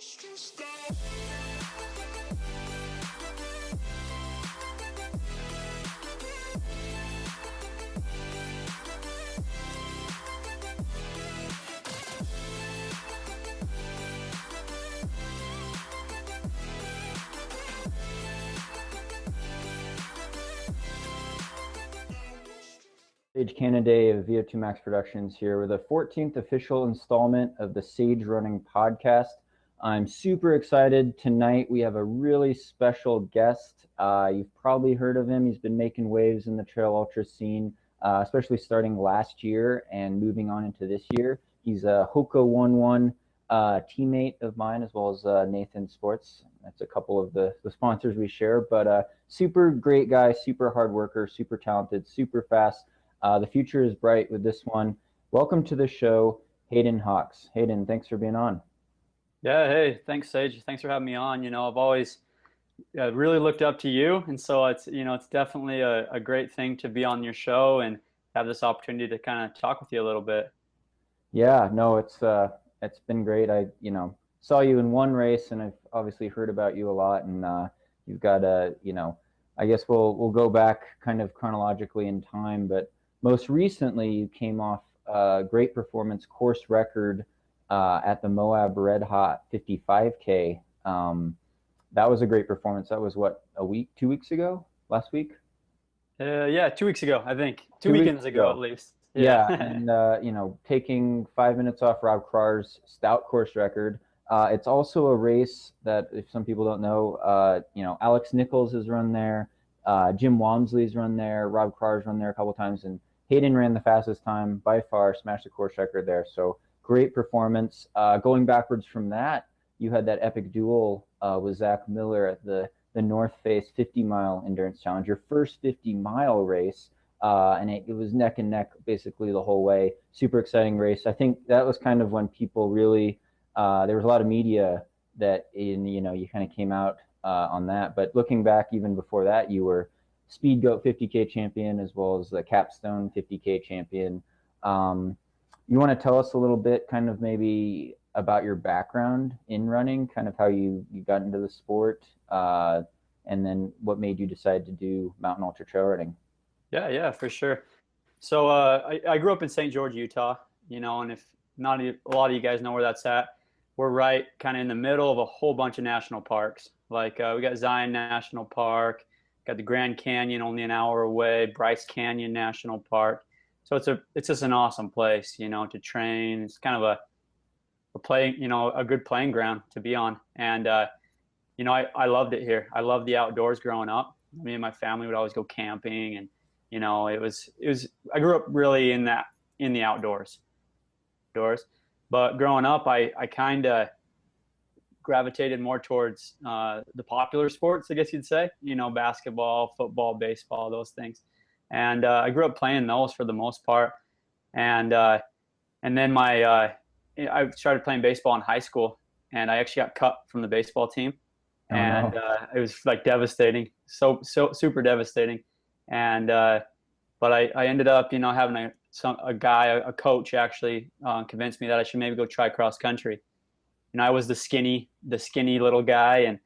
Sage Canaday of VO2 Max Productions here with the 14th official installment of the Sage Running Podcast. I'm super excited. Tonight we have a really special guest. You've probably heard of him. He's been making waves in the trail ultra scene, especially starting last year and moving on into this year. He's a Hoka 1-1 teammate of mine, as well as Nathan Sports. That's a couple of the sponsors we share, but super great guy, super hard worker, super talented, super fast. The future is bright with this one. Welcome to the show, HAYDEN Hawks. HAYDEN, thanks for being on. Yeah, hey, thanks, Sage. Thanks for having me on. I've always really looked up to you, and so it's definitely a great thing to be on your show and have this opportunity to kind of talk with you a little bit. Yeah, no, it's been great. I saw you in one race, and I've obviously heard about you a lot, and you've got I guess we'll go back kind of chronologically in time, but most recently, you came off a great performance course record at the Moab Red Hot 55K. That was a great performance. That was what, 2 weeks ago? Last week? Yeah, 2 weeks ago, I think. Two weekends ago, at least. Yeah, and taking 5 minutes off Rob Krar's stout course record. It's also a race that, if some people don't know, Alex Nichols has run there, Jim Walmsley's run there, Rob Krar's run there a couple times, and HAYDEN ran the fastest time by far, smashed the course record there. So great performance. Going backwards from that, you had that epic duel with Zach Miller at the North Face 50-mile endurance challenge, your first 50-mile race, and it was neck and neck basically the whole way. Super exciting race. I think that was kind of when people really there was a lot of media that you kind of came out on that. But looking back, even before that, you were Speed Goat 50K champion, as well as the Capstone 50K champion. You want to tell us a little bit kind of maybe about your background in running, kind of how you got into the sport, and then what made you decide to do mountain ultra trail running? Yeah, for sure. So I grew up in St. George, Utah, and if not a lot of you guys know where that's at, we're right kind of in the middle of a whole bunch of national parks. Like we got Zion National Park, got the Grand Canyon only an hour away, Bryce Canyon National Park. So it's just an awesome place, to train. It's kind of a good playing ground to be on. And I loved it here. I loved the outdoors growing up. Me and my family would always go camping, and it was I grew up really in the outdoors. But growing up, I kind of gravitated more towards the popular sports, I guess you'd say, basketball, football, baseball, those things. And I grew up playing those for the most part. And then I started playing baseball in high school, and I actually got cut from the baseball team. And it was like devastating, so super devastating. And but I ended up, having a coach actually convinced me that I should maybe go try cross country. I was the skinny little guy, and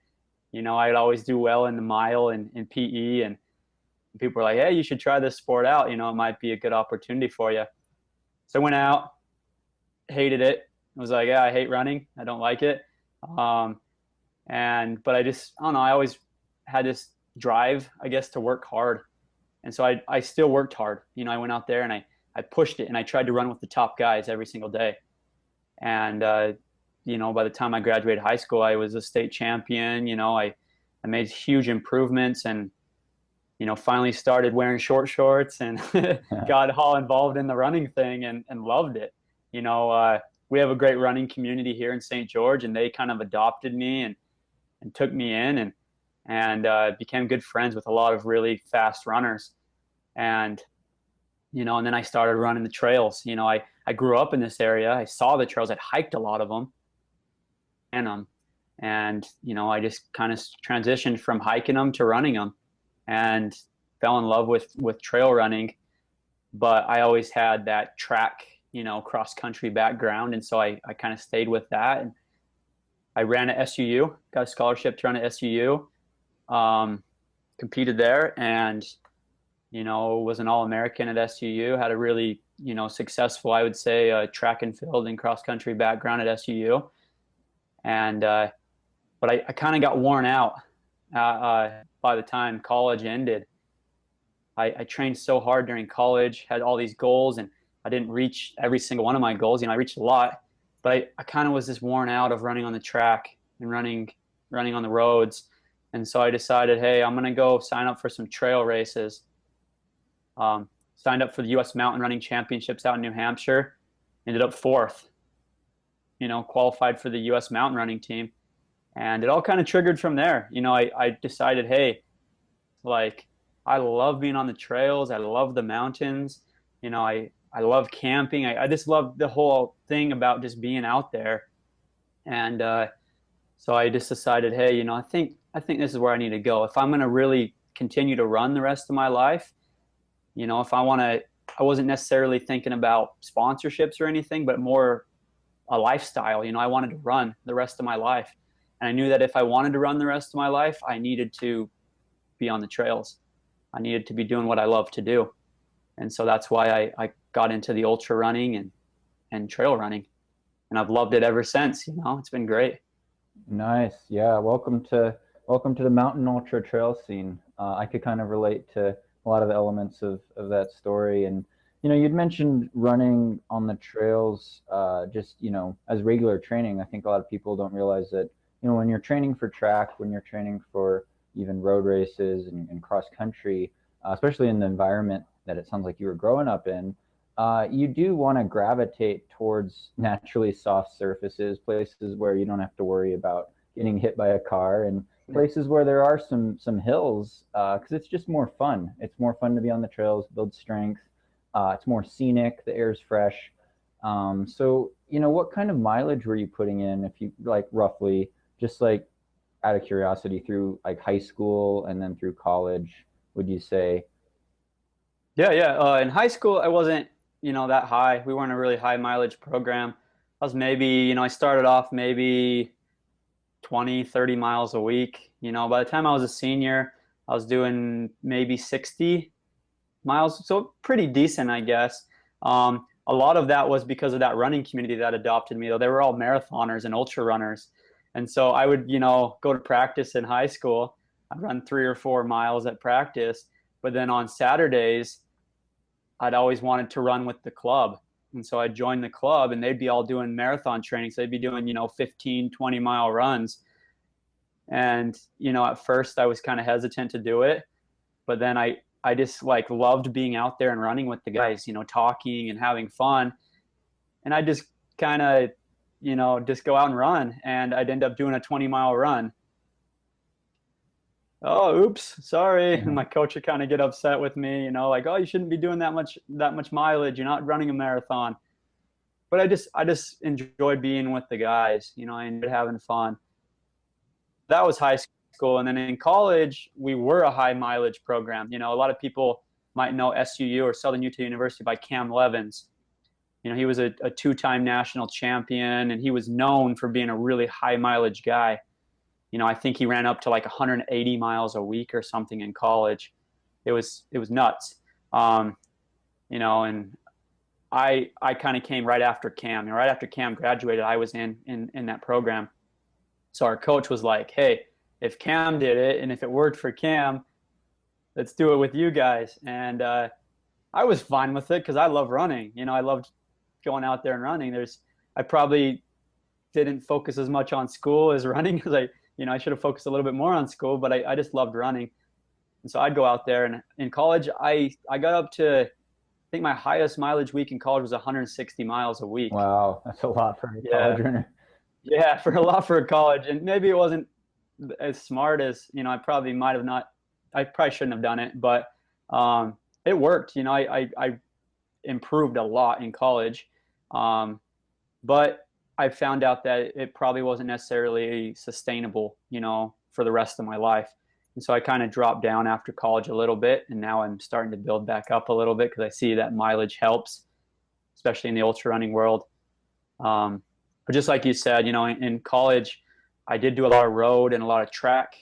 I'd always do well in the mile and in PE, and people were like, "Hey, you should try this sport out. It might be a good opportunity for you." So I went out, hated it. I was like, "Yeah, I hate running. I don't like it." But I don't know. I always had this drive, I guess, to work hard, and so I still worked hard. I went out there and I pushed it, and I tried to run with the top guys every single day, and by the time I graduated high school, I was a state champion. I made huge improvements, and finally started wearing short shorts and got all involved in the running thing and loved it. We have a great running community here in St. George, and they kind of adopted me and took me in and became good friends with a lot of really fast runners. And and then I started running the trails. I grew up in this area. I saw the trails. I'd hiked a lot of them. And I just kind of transitioned from hiking them to running them, and fell in love with trail running. But I always had that track, cross country background, and so I kind of stayed with that. I ran at SUU, got a scholarship to run at SUU, competed there, and was an All-American at SUU. Had a really successful, I would say, track and field and cross country background at SUU, and but I kind of got worn out by the time college ended. I trained so hard during college, had all these goals, and I didn't reach every single one of my goals. I reached a lot, but I kind of was just worn out of running on the track and running on the roads. And so I decided, hey, I'm going to go sign up for some trail races. Signed up for the U.S. Mountain Running Championships out in New Hampshire. Ended up fourth, qualified for the U.S. Mountain Running team. And it all kind of triggered from there. I decided, hey, like, I love being on the trails. I love the mountains. I love camping. I just love the whole thing about just being out there. And so I just decided, hey, I think this is where I need to go. If I'm going to really continue to run the rest of my life, if I want to, I wasn't necessarily thinking about sponsorships or anything, but more a lifestyle. I wanted to run the rest of my life. And I knew that if I wanted to run the rest of my life, I needed to be on the trails. I needed to be doing what I love to do. And so that's why I got into the ultra running and trail running. And I've loved it ever since. It's been great. Nice. Yeah. Welcome to the mountain ultra trail scene. I could kind of relate to a lot of the elements of that story. And, you'd mentioned running on the trails, just, as regular training. I think a lot of people don't realize that, when you're training for track, when you're training for even road races and cross country, especially in the environment that it sounds like you were growing up in, you do want to gravitate towards naturally soft surfaces, places where you don't have to worry about getting hit by a car, and places where there are some hills, because it's just more fun. It's more fun to be on the trails, build strength. It's more scenic. The air's fresh. So, what kind of mileage were you putting in, if you like, roughly, just like out of curiosity, through like high school and then through college, would you say? Yeah. In high school, I wasn't, that high. We weren't a really high mileage program. I was maybe, I started off maybe 20, 30 miles a week. By the time I was a senior, I was doing maybe 60 miles. So pretty decent, I guess. A lot of that was because of that running community that adopted me, though. They were all marathoners and ultra runners. And so I would, go to practice in high school. I'd run 3 or 4 miles at practice. But then on Saturdays, I'd always wanted to run with the club. And so I'd join the club, and they'd be all doing marathon training. So they'd be doing, 15, 20-mile runs. And, at first I was kind of hesitant to do it. But then I just like loved being out there and running with the guys, talking and having fun. And I just kind of, just go out and run. And I'd end up doing a 20-mile run. Oh, oops, sorry. And my coach would kind of get upset with me, like, oh, you shouldn't be doing that much mileage. You're not running a marathon. But I just enjoyed being with the guys. I enjoyed having fun. That was high school. And then in college, we were a high mileage program. A lot of people might know SUU, or Southern Utah University, by Cam Levins. He was a 2-time national champion, and he was known for being a really high mileage guy. I think he ran up to like 180 miles a week or something in college. It was nuts. And I kind of came right after Cam. Right after Cam graduated, I was in that program. So our coach was like, hey, if Cam did it and if it worked for Cam, let's do it with you guys. And I was fine with it because I love running. I loved going out there and running. I probably didn't focus as much on school as running, because I should have focused a little bit more on school, but I just loved running. And so I'd go out there. And in college, I got up to, I think my highest mileage week in college was 160 miles a week. Wow, that's a lot for a college runner. Yeah, for a lot for a college. And maybe it wasn't as smart as, I probably shouldn't have done it, but it worked. I improved a lot in college. But I found out that it probably wasn't necessarily sustainable, for the rest of my life. And so I kind of dropped down after college a little bit, and now I'm starting to build back up a little bit because I see that mileage helps, especially in the ultra running world. But just like you said, in college, I did do a lot of road and a lot of track,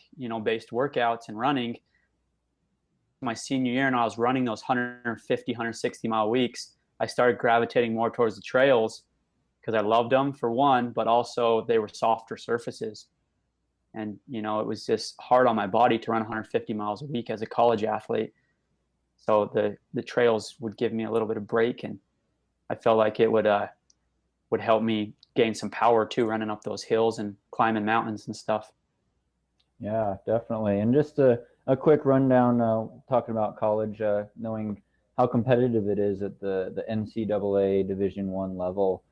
based workouts and running. My senior year, and I was running those 150, 160-mile weeks, I started gravitating more towards the trails because I loved them for one, but also they were softer surfaces. And, it was just hard on my body to run 150 miles a week as a college athlete. So the trails would give me a little bit of break, and I felt like it would help me gain some power too, running up those hills and climbing mountains and stuff. Yeah, definitely. And just a quick rundown, talking about college, knowing how competitive it is at the NCAA Division I level.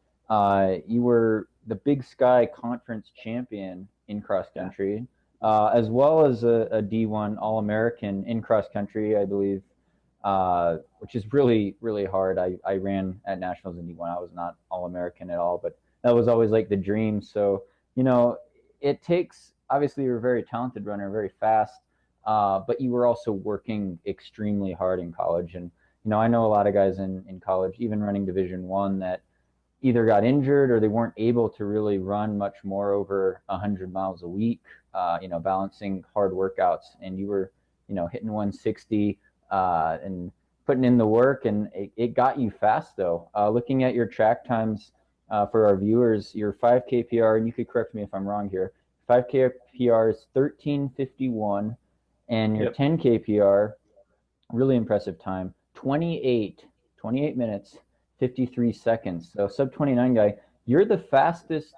You were the Big Sky Conference champion in cross country, as well as a D1 All-American in cross country, I believe, which is really, really hard. I ran at nationals in D1. I was not All-American at all, but that was always like the dream. So, it takes, obviously you're a very talented runner, very fast, but you were also working extremely hard in college. And, I know a lot of guys in college, even running Division I, that either got injured or they weren't able to really run much more over 100 miles a week, balancing hard workouts. And you were, hitting 160 and putting in the work, and it got you fast though. Looking at your track times for our viewers, your 5K PR, and you could correct me if I'm wrong here, 5K PR is 13:51, and your 10K PR, really impressive time, 28 minutes, 53 seconds. So sub 29 guy, you're the fastest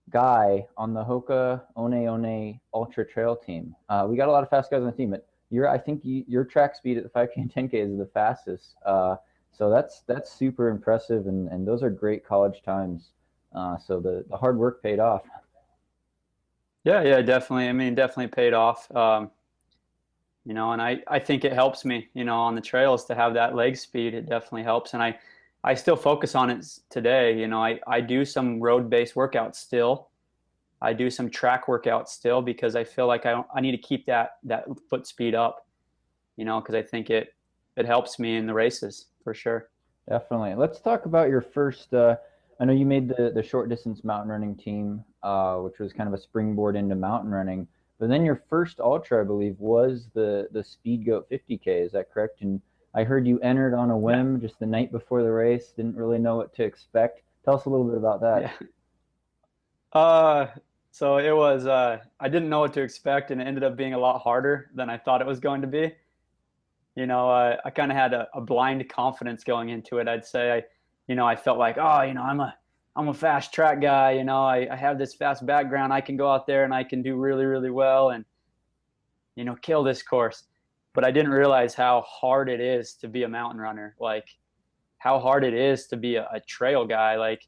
guy on the Hoka One One Ultra Trail team. We got a lot of fast guys on the team, but I think your track speed at the 5K and 10K is the fastest. So that's super impressive, and those are great college times. So the hard work paid off. Yeah, definitely. I mean, definitely paid off. And I think it helps me, on the trails to have that leg speed. It definitely helps. And I still focus on it today. I do some road-based workouts still. I do some track workouts still because I feel like I need to keep that foot speed up, because I think it helps me in the races for sure. Definitely. Let's talk about your first. I know you made the short distance mountain running team, which was kind of a springboard into mountain running. But then your first ultra, I believe, was the Speed Goat 50K. Is that correct? And I heard you entered on a whim just the night before the race. Didn't really know what to expect. Tell us a little bit about that. Yeah. So it was. I didn't know what to expect, and it ended up being a lot harder than I thought it was going to be. I kind of had a blind confidence going into it. I'd say I felt like, I'm a fast track guy. I have this fast background. I can go out there and I can do really, really well and, kill this course. But I didn't realize how hard it is to be a mountain runner. Like how hard it is to be a trail guy. Like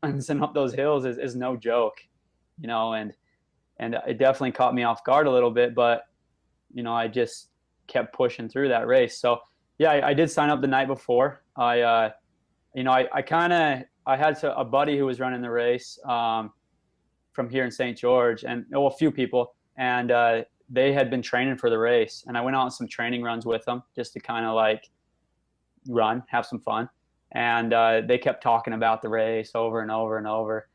sending up those hills is no joke, and it definitely caught me off guard a little bit, but, I just kept pushing through that race. So yeah, I did sign up the night before. I had a buddy who was running the race from here in St. George, and a few people, and they had been training for the race, and I went out on some training runs with them just to kind of like run, have some fun, and they kept talking about the race over and over and over,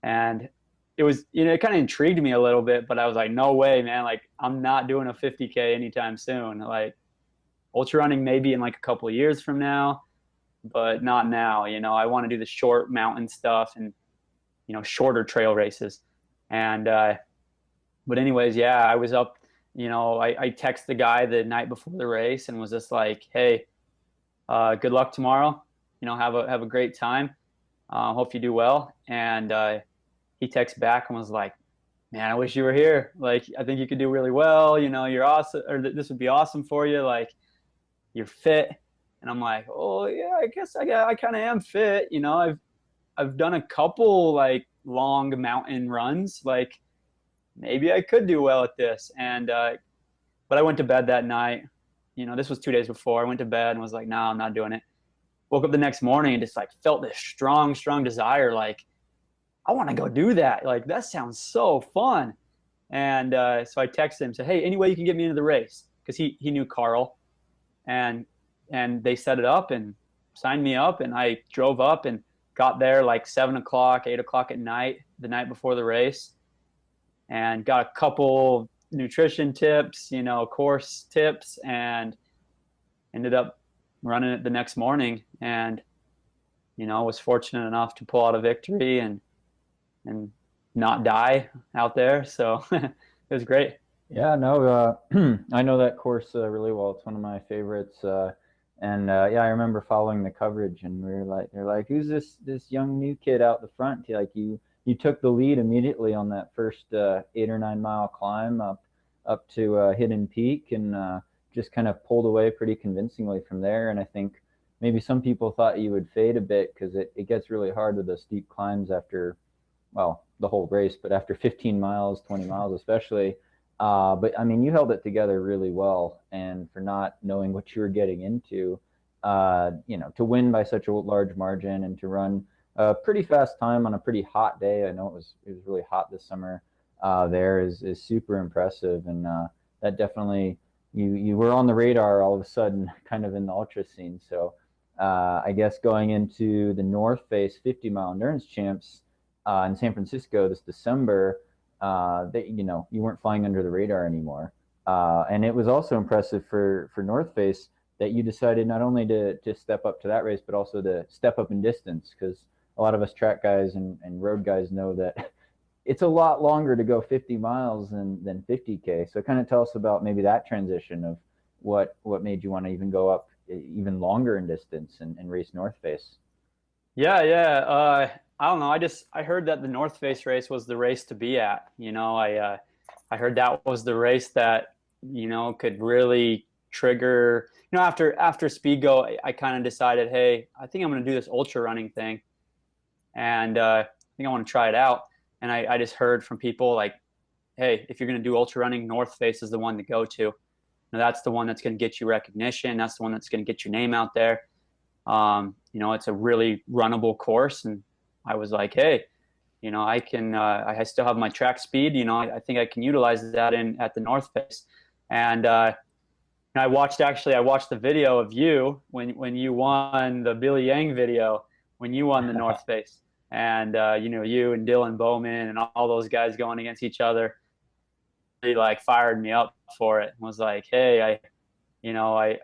and it was, it kind of intrigued me a little bit, but I was like, no way, man, like I'm not doing a 50K anytime soon. Like ultra running maybe in like a couple of years from now, but not now. I want to do the short mountain stuff and, shorter trail races. And, but anyways, yeah, I was up, I texted the guy the night before the race and was just like, hey, good luck tomorrow. Have a great time. Hope you do well. And, he texted back and was like, man, I wish you were here. Like, I think you could do really well. You're awesome, or this would be awesome for you. Like, you're fit. And I'm like, oh yeah, I guess I kind of am fit. I've done a couple like long mountain runs. Like maybe I could do well at this. And but I went to bed that night. This was 2 days before. I went to bed and was like, no, I'm not doing it. Woke up the next morning and just like felt this strong desire. Like I want to go do that. Like that sounds so fun. And so I texted him, said, hey, any way you can get me into the race? Because he knew Carl. And they set it up and signed me up, and I drove up and got there like 7 o'clock, 8 o'clock at night, the night before the race. and got a couple nutrition tips, you know, course tips, and ended up running it the next morning, and you know, was fortunate enough to pull out a victory and not die out there. So it was great. Yeah, no, I know that course really well. It's one of my favorites. And yeah, I remember following the coverage, and we were like, they're like, "Who's this young new kid out the front?" Like you took the lead immediately on that first 8 or 9 mile climb up to Hidden Peak, and just kind of pulled away pretty convincingly from there. And I think maybe some people thought you would fade a bit because it gets really hard with those steep climbs after, well, the whole race, but after 15 miles, 20 miles especially. But I mean, you held it together really well, and for not knowing what you were getting into, you know, to win by such a large margin and to run a pretty fast time on a pretty hot day. I know it was really hot this summer. There is super impressive, and that definitely you were on the radar all of a sudden, kind of in the ultra scene. So I guess going into the North Face 50-mile endurance champs in San Francisco this December, that you know you weren't flying under the radar anymore, and it was also impressive for North Face that you decided not only to step up to that race, but also to step up in distance, because a lot of us track guys and road guys know that it's a lot longer to go 50 miles than 50K. So kind of tell us about maybe that transition of what made you want to even go up even longer in distance and race North Face. Yeah, yeah. I don't know. I heard that the North Face race was the race to be at. You know, I heard that was the race that, you know, could really trigger. You know, after Speedgo, I kind of decided, hey, I think I'm going to do this ultra running thing, and I think I want to try it out. And I just heard from people like, hey, if you're going to do ultra running, North Face is the one to go to. Now, that's the one that's going to get you recognition. That's the one that's going to get your name out there. You know, it's a really runnable course, and I was like, hey, you know, I can. I still have my track speed. You know, I think I can utilize that at the North Face. And I watched the video of you when you won the Billy Yang video when you won the North Face, and you know, you and Dylan Bowman and all those guys going against each other. Really like fired me up for it. And was like, hey, you know, I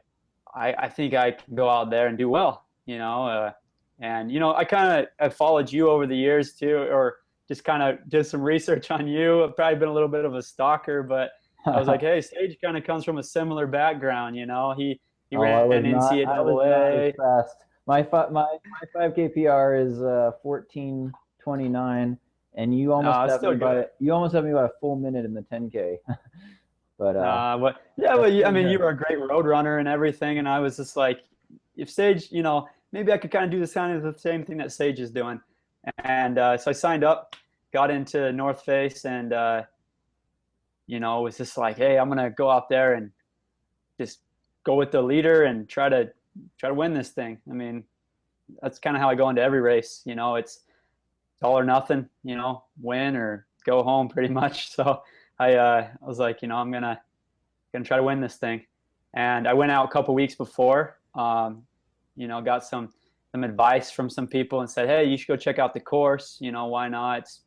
think I can go out there and do well, you know. And, you know, I kind of followed you over the years too, or just kind of did some research on you. I've probably been a little bit of a stalker, but I was like, hey, Sage kind of comes from a similar background, you know. He Oh, ran I was not as NCAA. fast. My 5K PR is 14:29, and It's still good. you almost have me by a full minute in the 10K. But But yeah, that's I pretty mean, you good. were a great road runner and everything, and I was just like, if Sage, you know, maybe I could kind of do this kind of the same thing that Sage is doing. And so I signed up, got into North Face, and you know, was just like, hey, I'm gonna go out there and just go with the leader and try to win this thing. I mean, that's kind of how I go into every race. You know, it's all or nothing. You know, win or go home, pretty much. So I was like, you know, I'm gonna try to win this thing. And I went out a couple weeks before. You know, got some advice from some people and said, hey, you should go check out the course. You know, why not? It's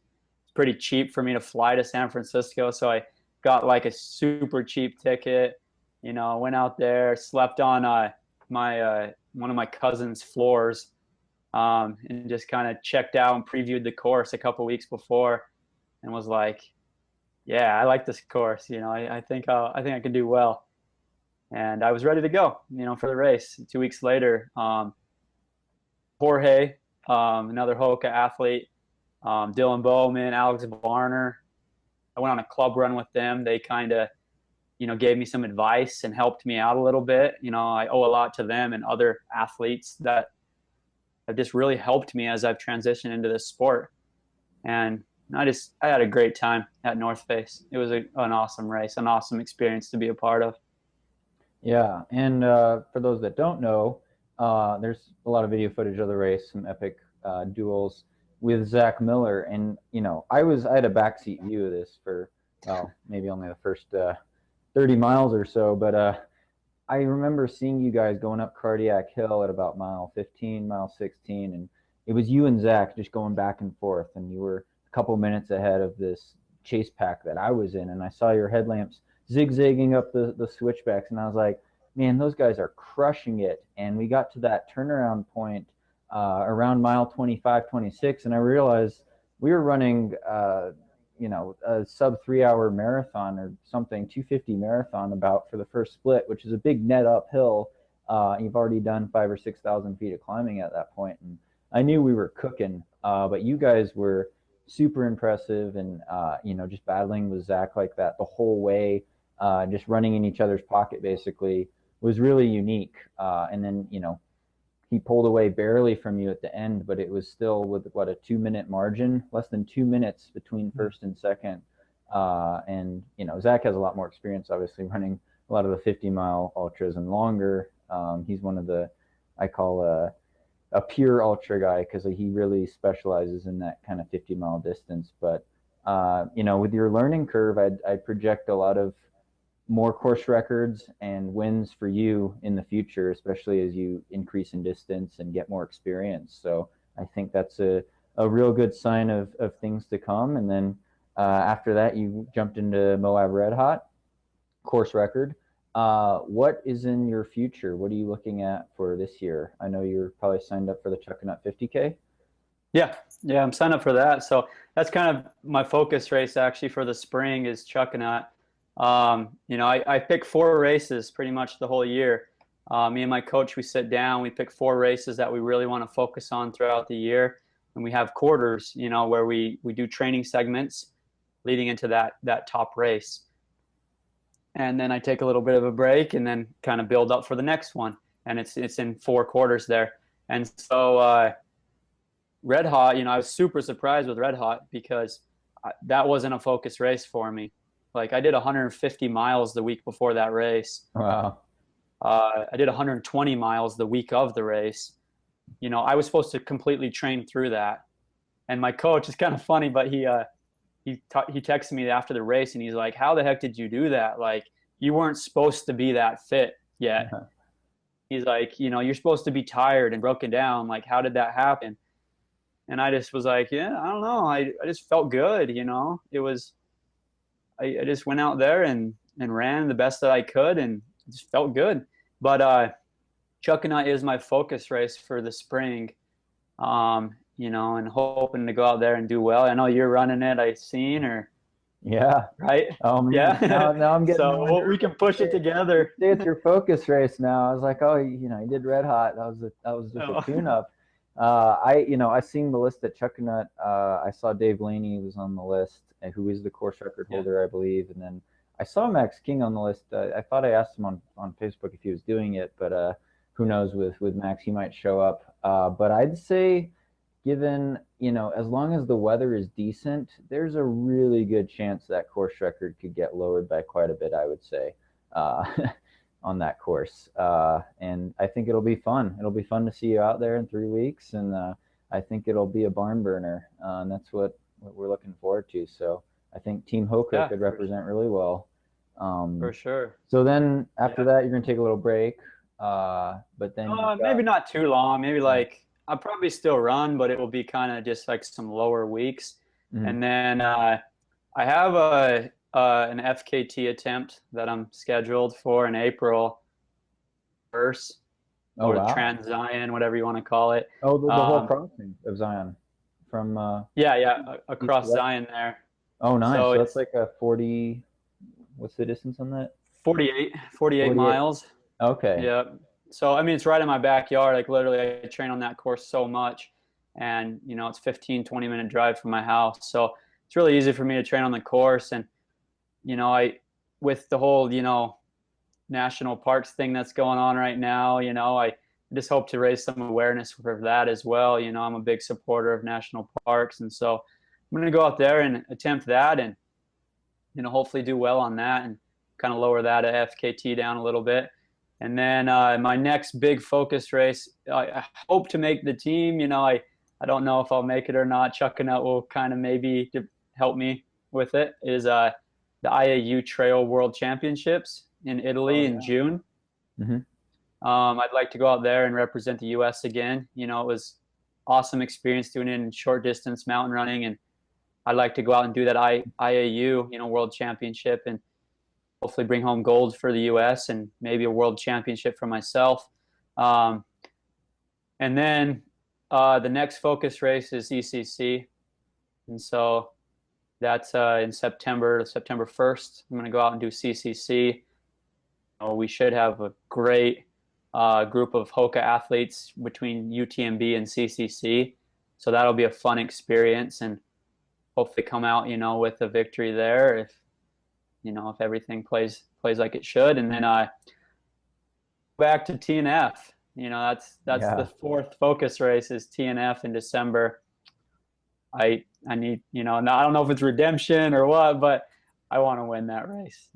pretty cheap for me to fly to San Francisco, so I got like a super cheap ticket. You know, went out there, slept on my one of my cousin's floors, and just kind of checked out and previewed the course a couple weeks before, and was like, yeah, I like this course. You know, I think I can do well. And I was ready to go, you know, for the race. 2 weeks later, Jorge, another Hoka athlete, Dylan Bowman, Alex Varner. I went on a club run with them. They kind of, you know, gave me some advice and helped me out a little bit. You know, I owe a lot to them and other athletes that have just really helped me as I've transitioned into this sport. And I had a great time at North Face. It was an awesome race, an awesome experience to be a part of. Yeah, and for those that don't know, there's a lot of video footage of the race, some epic duels with Zach Miller, and you know, I had a backseat view of this for, well, maybe only the first 30 miles or so, but I remember seeing you guys going up Cardiac Hill at about mile 15, mile 16, and it was you and Zach just going back and forth, and you were a couple minutes ahead of this chase pack that I was in, and I saw your headlamps zigzagging up the switchbacks, and I was like, man, those guys are crushing it. And we got to that turnaround point around mile 25, 26, and I realized we were running, a sub 3 hour marathon or something, 250 marathon about for the first split, which is a big net uphill. You've already done 5,000 or 6,000 feet of climbing at that point, and I knew we were cooking. But you guys were super impressive, and just battling with Zach like that the whole way, just running in each other's pocket basically was really unique. And then he pulled away barely from you at the end, but it was still with what, a 2 minute margin, less than 2 minutes between first and second. And Zach has a lot more experience, obviously, running a lot of the 50-mile ultras and longer. He's one of the, I call a pure ultra guy, because he really specializes in that kind of 50-mile distance. But with your learning curve, I'd project a lot of more course records and wins for you in the future, especially as you increase in distance and get more experience. So I think that's a real good sign of things to come. And then after that, you jumped into Moab Red Hot course record. What is in your future? What are you looking at for this year? I know you're probably signed up for the Chuckanut 50K. Yeah, I'm signed up for that. So that's kind of my focus race actually for the spring is Chuckanut. I pick 4 races pretty much the whole year. Me and my coach, we sit down, we pick 4 races that we really want to focus on throughout the year. And we have quarters, where we do training segments leading into that top race. And then I take a little bit of a break and then kind of build up for the next one. And it's in 4 quarters there. And so Red Hot, I was super surprised with Red Hot because that wasn't a focus race for me. Like I did 150 miles the week before that race. Wow. I did 120 miles the week of the race. I was supposed to completely train through that. And my coach is kind of funny, but he texted me after the race and he's like, how the heck did you do that? Like you weren't supposed to be that fit yet. Uh-huh. He's like, you're supposed to be tired and broken down. Like, how did that happen? And I just was like, yeah, I don't know. I just felt good. It was, I just went out there and ran the best that I could and just felt good. But Chuckanut is my focus race for the spring, and hoping to go out there and do well. I know you're running it, I've seen, or yeah, right? Yeah. Now I'm getting so we can push it together. It's your focus race now. I was like, oh, you did Red Hot. That was just a tune-up. I seen the list at Chuckanut. I saw Dave Laney was on the list, who is the course record holder, I believe. And then I saw Max King on the list. I thought I asked him on Facebook if he was doing it, but who knows with Max, he might show up. But I'd say, given, as long as the weather is decent, there's a really good chance that course record could get lowered by quite a bit, I would say, on that course. And I think it'll be fun. It'll be fun to see you out there in 3 weeks. And I think it'll be a barn burner. And that's what we're looking forward to. So I think Team Hoker could represent really well. For sure. So then after that, you're going to take a little break. But then maybe not too long. Maybe like I'll probably still run, but it will be kind of just like some lower weeks. Mm-hmm. And then I have an FKT attempt that I'm scheduled for in April 1st, or Trans Zion, whatever you want to call it. Oh, the whole crossing of Zion from across Zion there. Oh, nice. So that's like a 40. What's the distance on that? 48 miles. Okay. Yeah. So I mean, it's right in my backyard. Like literally, I train on that course so much, and it's 15-20 minute drive from my house. So it's really easy for me to train on the course. And I, with the whole national parks thing that's going on right now, I just hope to raise some awareness for that as well. I'm a big supporter of national parks, and so I'm going to go out there and attempt that, and hopefully do well on that and kind of lower that FKT down a little bit. And then my next big focus race, I hope to make the team. I don't know if I'll make it or not. Chuckanut will kind of maybe help me with it, is the IAU Trail World Championships in Italy in June. Mm-hmm. I'd like to go out there and represent the U.S. again. It was awesome experience doing it in short distance mountain running, and I'd like to go out and do that IAU, world championship, and hopefully bring home gold for the U.S. and maybe a world championship for myself. Um, and then the next focus race is ECC, and so that's in September 1st. I'm going to go out and do CCC. We should have a great group of Hoka athletes between UTMB and CCC, so that'll be a fun experience, and hopefully come out, with a victory there if everything plays like it should. And then back to TNF. That's the fourth focus race is TNF in December. I need, I don't know if it's redemption or what, but I want to win that race.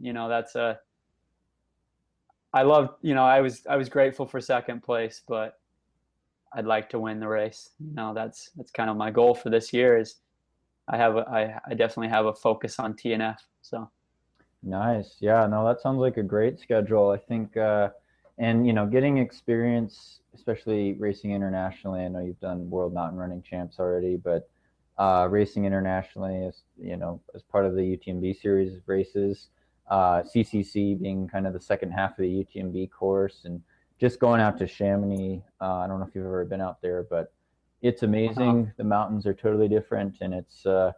I love, I was grateful for second place, but I'd like to win the race. That's kind of my goal for this year is I definitely have a focus on TNF. So. Nice. Yeah, no, that sounds like a great schedule. I think, and getting experience, especially racing internationally. I know you've done World Mountain Running Champs already, but racing internationally is, as part of the UTMB series of races, CCC being kind of the second half of the UTMB course, and just going out to Chamonix. I don't know if you've ever been out there, but it's amazing. The mountains are totally different, and it's a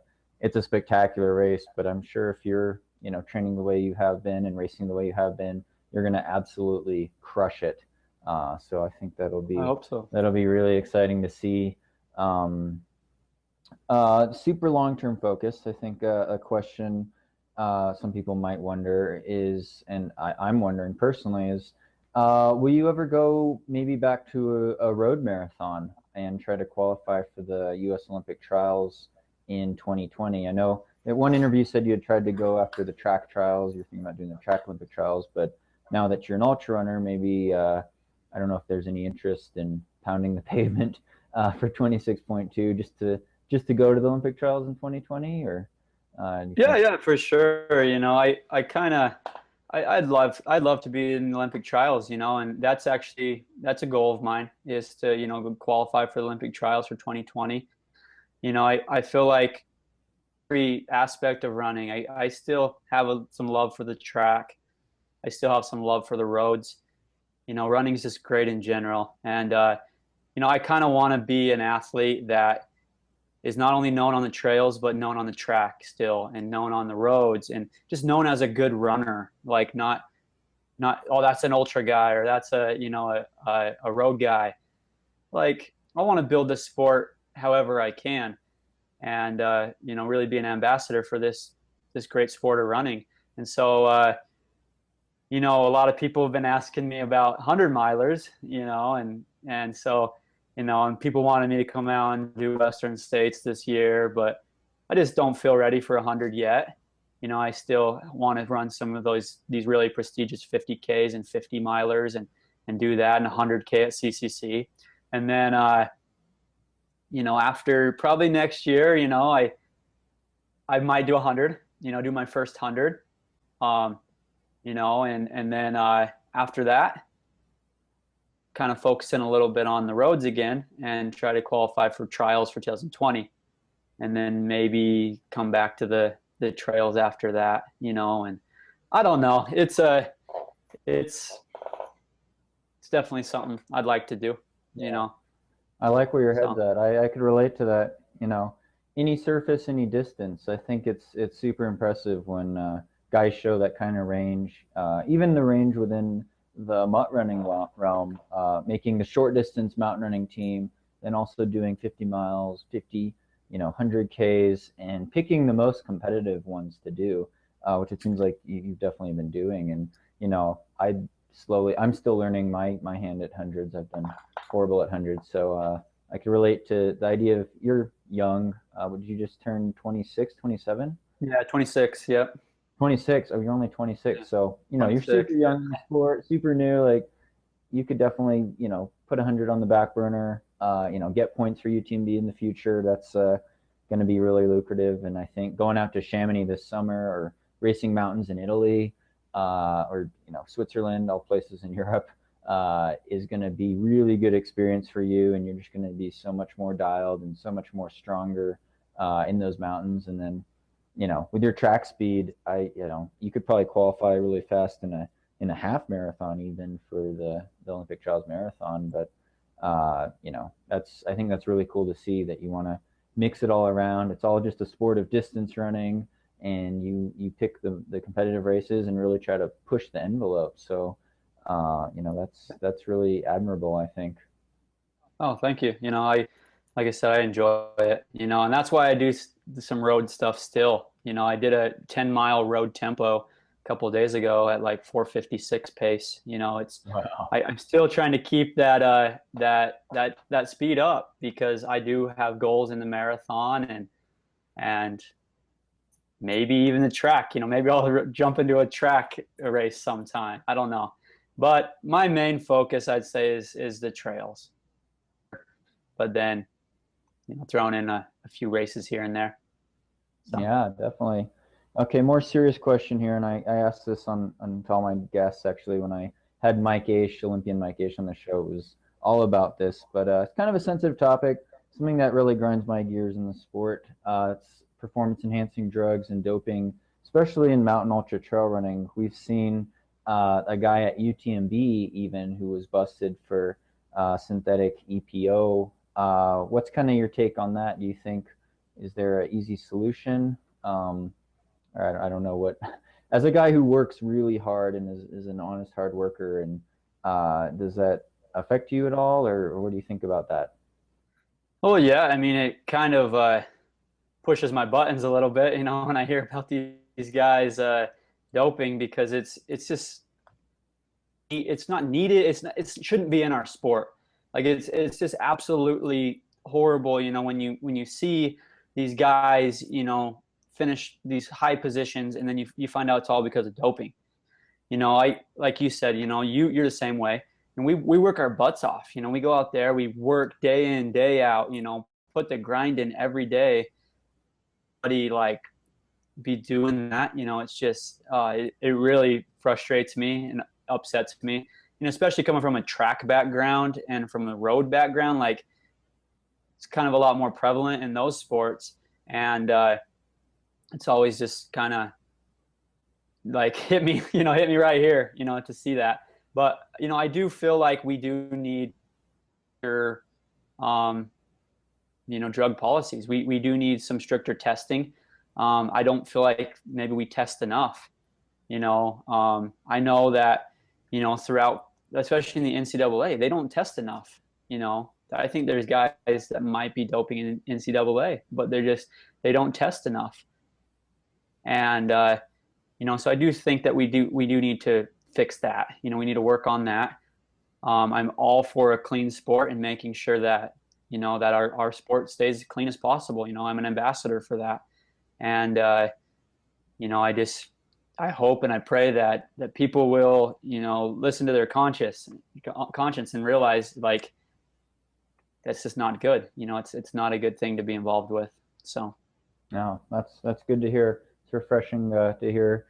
spectacular race. But I'm sure if you're training the way you have been and racing the way you have been, you're going to absolutely crush it. So I think I hope so. That'll be really exciting to see. Super long-term focus. I think a question some people might wonder is, and I'm wondering personally, is will you ever go maybe back to a road marathon and try to qualify for the U.S. Olympic trials in 2020? I know in one interview you said you had tried to go after the track trials. You're thinking about doing the track Olympic trials, but now that you're an ultra runner, maybe I don't know if there's any interest in pounding the pavement for 26.2 just to go to the Olympic trials in 2020, or yeah, for sure. I'd love to be in the Olympic trials, and that's a goal of mine is to qualify for the Olympic trials for 2020. I feel like every aspect of running, I still have some love for the track. I still have some love for the roads. Running is just great in general, and I kind of want to be an athlete that is not only known on the trails, but known on the track still, and known on the roads, and just known as a good runner. Like not, oh, that's an ultra guy, or that's a road guy. Like I want to build the sport however I can, and really be an ambassador for this great sport of running. And so, a lot of people have been asking me about 100-milers, and so. And people wanted me to come out and do Western States this year, but I just don't feel ready for 100 yet. I still want to run some of these really prestigious 50Ks and 50-milers and do that, and 100K at CCC. And then, after probably next year, I might do 100, do my first 100, and then after that, kind of focusing a little bit on the roads again and try to qualify for trials for 2020, and then maybe come back to the trails after that, and I don't know. It's definitely something I'd like to do, I like where your head's at. I could relate to that, any surface, any distance. I think it's super impressive when guys show that kind of range, even the range within the mutt running realm, making the short distance mountain running team, then also doing 50 miles, 50, 100 Ks, and picking the most competitive ones to do, which it seems like you've definitely been doing. And, I'm still learning my hand at hundreds. I've been horrible at hundreds. So I can relate to the idea of you're young. Would you just turn 26, 27? Yeah, 26. Yep. 26. Oh, you're only 26. So, you're super young in the sport, super new. Like, you could definitely, put 100 on the back burner, get points for UTMB in the future. That's going to be really lucrative. And I think going out to Chamonix this summer, or racing mountains in Italy, or, Switzerland, all places in Europe, is going to be really good experience for you. And you're just going to be so much more dialed and so much more stronger in those mountains. And then, with your track speed, you could probably qualify really fast in a half marathon, even for the Olympic trials marathon. But I think that's really cool to see that you want to mix it all around. It's all just a sport of distance running, and you pick the competitive races and really try to push the envelope. So, that's really admirable, I think. Oh, thank you. Like I said, I enjoy it, and that's why I do some road stuff still. I did a 10-mile road tempo a couple of days ago at like 4:56 pace. Wow. I'm still trying to keep that speed up because I do have goals in the marathon and maybe even the track. Maybe I'll jump into a track race sometime. I don't know, but my main focus, I'd say, is the trails. But then, throwing in a few races here and there. So. Yeah, definitely. Okay, more serious question here, and I asked this on to all my guests actually when I had Mike Aish, Olympian Mike Aish, on the show. It was all about this, but it's kind of a sensitive topic, something that really grinds my gears in the sport. It's performance-enhancing drugs and doping, especially in mountain ultra trail running. We've seen a guy at UTMB even who was busted for synthetic EPO. What's kind of your take on that? Do you think, is there an easy solution? I don't know what, as a guy who works really hard and is an honest hard worker, and does that affect you at all, or what do you think about that? Oh yeah, I mean, it kind of pushes my buttons a little bit, when I hear about these guys doping, because it's not needed. It shouldn't be in our sport. Like it's just absolutely horrible, when you see these guys, finish these high positions, and then you find out it's all because of doping. Like you said, you're the same way, and we work our butts off. We go out there, we work day in, day out. Put the grind in every day. Buddy, like, be doing that. It's just it really frustrates me and upsets me. Especially coming from a track background and from a road background, like it's kind of a lot more prevalent in those sports, and it's always just kind of like hit me right here, to see that. But I do feel like we do need um, drug policies. We do need some stricter testing. I don't feel like maybe we test enough. I know that throughout, especially in the NCAA, they don't test enough. I think there's guys that might be doping in NCAA, but they don't test enough. And so I do think that we do need to fix that. We need to work on that. I'm all for a clean sport and making sure that that our sport stays as clean as possible. I'm an ambassador for that, and I hope and I pray that people will, listen to their conscience and realize, like, that's just not good. It's not a good thing to be involved with. So, No, that's good to hear. It's refreshing to hear,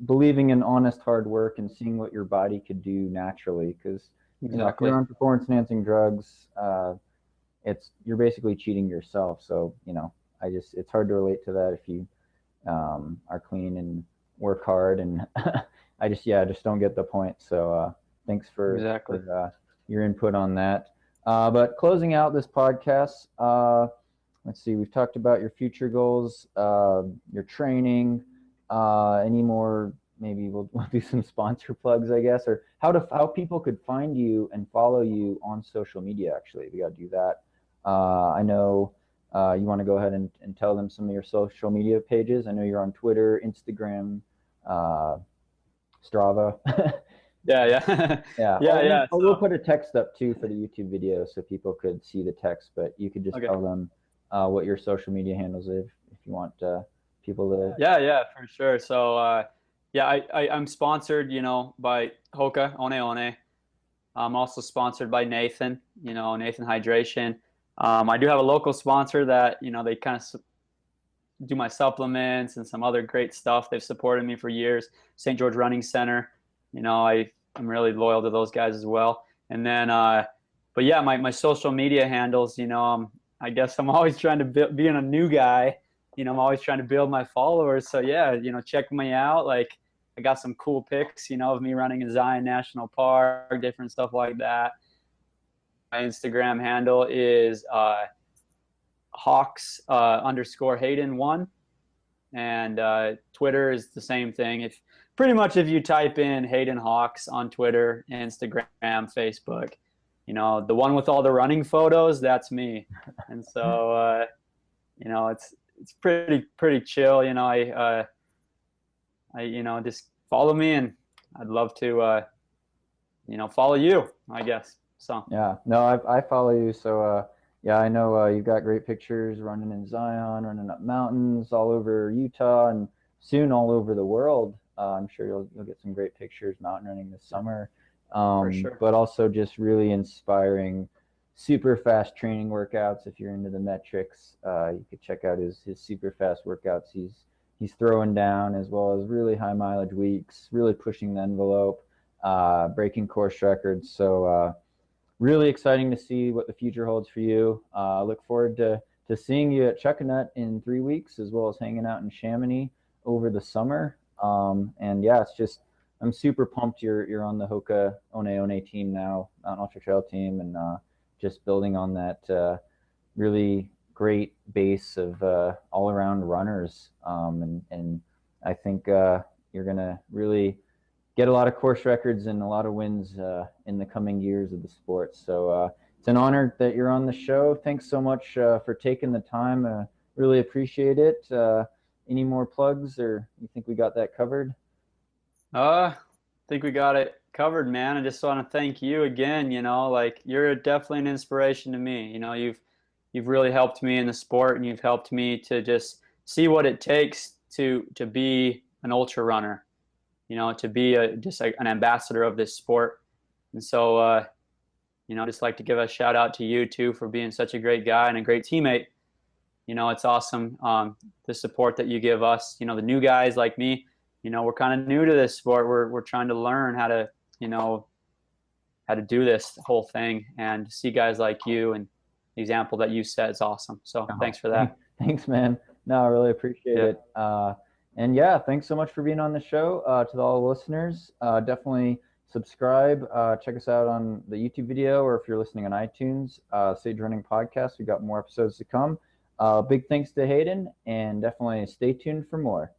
believing in honest hard work and seeing what your body could do naturally. Because if you're on performance enhancing drugs, you're basically cheating yourself. So, it's hard to relate to that if you are clean and work hard, and I just don't get the point. So thanks for your input on that. But closing out this podcast, let's see, we've talked about your future goals, your training, any more, maybe we'll do some sponsor plugs, I guess, or how people could find you and follow you on social media. Actually, we got to do that. I know you want to go ahead and tell them some of your social media pages. I know you're on Twitter, Instagram, Strava. Yeah. We'll put a text up too for the YouTube video so people could see the text, but you could just tell them what your social media handles if you want people to. Yeah, for sure. So I'm sponsored, by Hoka One One. I'm also sponsored by Nathan, Nathan Hydration. I do have a local sponsor that, they kind of do my supplements and some other great stuff. They've supported me for years. St. George Running Center. I'm really loyal to those guys as well. And then, but yeah, my social media handles, I guess I'm always trying to build, being a new guy, I'm always trying to build my followers. So yeah, check me out. Like I got some cool pics, of me running in Zion National Park, different stuff like that. My Instagram handle is Hawks underscore Hayden 1. And Twitter is the same thing. If you type in Hayden Hawks on Twitter, Instagram, Facebook, the one with all the running photos, that's me. And so it's pretty chill. I just follow me, and I'd love to follow you, I guess. So Yeah, no, I follow you. So yeah, I know you've got great pictures running in Zion, running up mountains all over Utah, and soon all over the world. I'm sure you'll get some great pictures mountain running this summer. for sure. But also just really inspiring, super fast training workouts. If you're into the metrics, you could check out his super fast workouts. He's throwing down, as well as really high mileage weeks, really pushing the envelope, breaking course records. So really exciting to see what the future holds for you. Look forward to seeing you at Chuckanut in 3 weeks, as well as hanging out in Chamonix over the summer. And yeah, I'm super pumped you're on the Hoka One team now, Mountain Ultra Trail team, and just building on that really great base of all around runners. And I think you're gonna really get a lot of course records and a lot of wins in the coming years of the sport. So it's an honor that you're on the show. Thanks so much for taking the time. Really appreciate it. Any more plugs, or you think we got that covered? I think we got it covered, man. I just want to thank you again. Like you're definitely an inspiration to me. You've really helped me in the sport, and you've helped me to just see what it takes to be an ultra runner. To be an ambassador of this sport. And so, I'd just like to give a shout out to you too for being such a great guy and a great teammate. It's awesome, the support that you give us. The new guys like me, we're kind of new to this sport. We're trying to learn how to do this whole thing, and to see guys like you and the example that you set is awesome. So thanks for that. Thanks, man. No, I really appreciate it. And yeah, thanks so much for being on the show. To all the listeners, definitely subscribe. Check us out on the YouTube video, or if you're listening on iTunes, Sage Running Podcast. We've got more episodes to come. Big thanks to Hayden, and definitely stay tuned for more.